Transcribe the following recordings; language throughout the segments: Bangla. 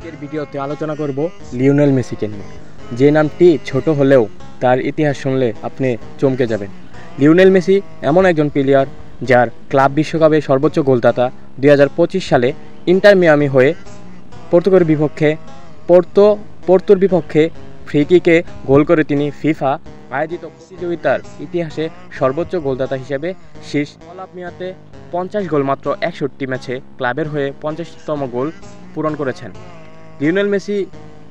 আজকের ভিডিওতে আলোচনা করব লিওনেল মেসিকে নিয়ে। যে নামটি ছোট হলেও তার ইতিহাস শুনলে আপনি চমকে যাবেন। লিওনেল মেসি এমন একজন প্লেয়ার যার ক্লাব বিশ্বকাপে সর্বোচ্চ গোলদাতা। 2025 সালে ইন্টার মিয়ামি হয়ে পোর্তোর বিপক্ষে ফ্রি কিকে গোল করে তিনি ফিফা আয়োজিত প্রতিযোগিতার ইতিহাসে সর্বোচ্চ গোলদাতা হিসেবে শীর্ষ। মিয়াতে 50 গোল মাত্র 61 ম্যাচে ক্লাবের হয়ে 50তম গোল পূরণ করেছেন। লিওনেল মেসি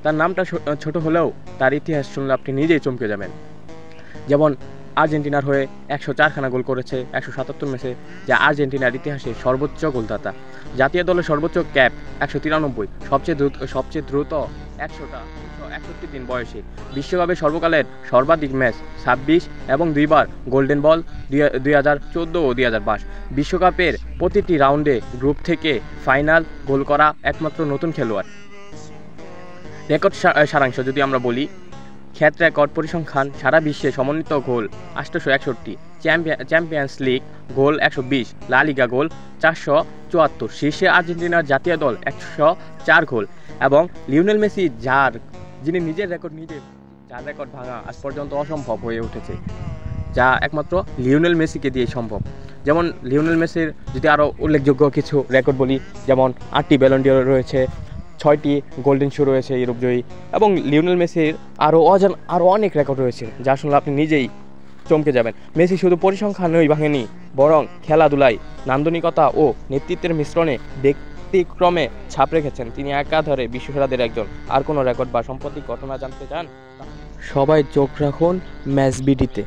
তার নামটা ছোট হলেও তার ইতিহাস শুনলে আপনি নিজেই চমকে যাবেন। যেমন আর্জেন্টিনার হয়ে 104খানা গোল করেছে 177 ম্যাচে, যা আর্জেন্টিনার ইতিহাসে সর্বোচ্চ গোলদাতা। জাতীয় দলের সর্বোচ্চ ক্যাপ 193, সবচেয়ে দ্রুত 100টা 61 দিন বয়সে। বিশ্বকাপে সর্বকালের সর্বাধিক ম্যাচ 26 এবং 2বার গোল্ডেন বল 2014 ও 2022। বিশ্বকাপের প্রতিটি রাউন্ডে গ্রুপ থেকে ফাইনাল গোল করা একমাত্র নতুন খেলোয়াড়। রেকর্ড সারাংশ যদি আমরা বলি, খ্যাত রেকর্ড পরিসংখ্যান: সারা বিশ্বে সমন্বিত গোল 861, চ্যাম্পিয়ন্স লিগ গোল 120, লা লিগা গোল 474, শীর্ষে আর্জেন্টিনার জাতীয় দল 104 গোল। এবং লিওনেল মেসি যার রেকর্ড ভাঙা আজ পর্যন্ত অসম্ভব হয়ে উঠেছে, যা একমাত্র লিওনেল মেসিকে দিয়ে সম্ভব। যেমন লিওনেল মেসির যদি আরও উল্লেখযোগ্য কিছু রেকর্ড বলি, যেমন 8টি ব্যালন ডি'র রয়েছে, 6টি গোল্ডেন শু রয়েছে ইউরোপ জয়ী, এবং লিওনেল মেসির আরও অনেক রেকর্ড রয়েছে যা শুনলে আপনি নিজেই চমকে যাবেন। মেসি শুধু পরিসংখ্যানই ভাঙেনি, বরং খেলাধুলায় নান্দনিকতা ও নেতৃত্বের মিশ্রণে ব্যতিক্রমে ছাপ রেখেছেন। তিনি একাধারে বিশ্বসেরাদের একজন। আর কোনো রেকর্ড বা সাম্প্রতিক ঘটনা জানতে চান? সবাই চোখ রাখুন ম্যাচ বিডিতে।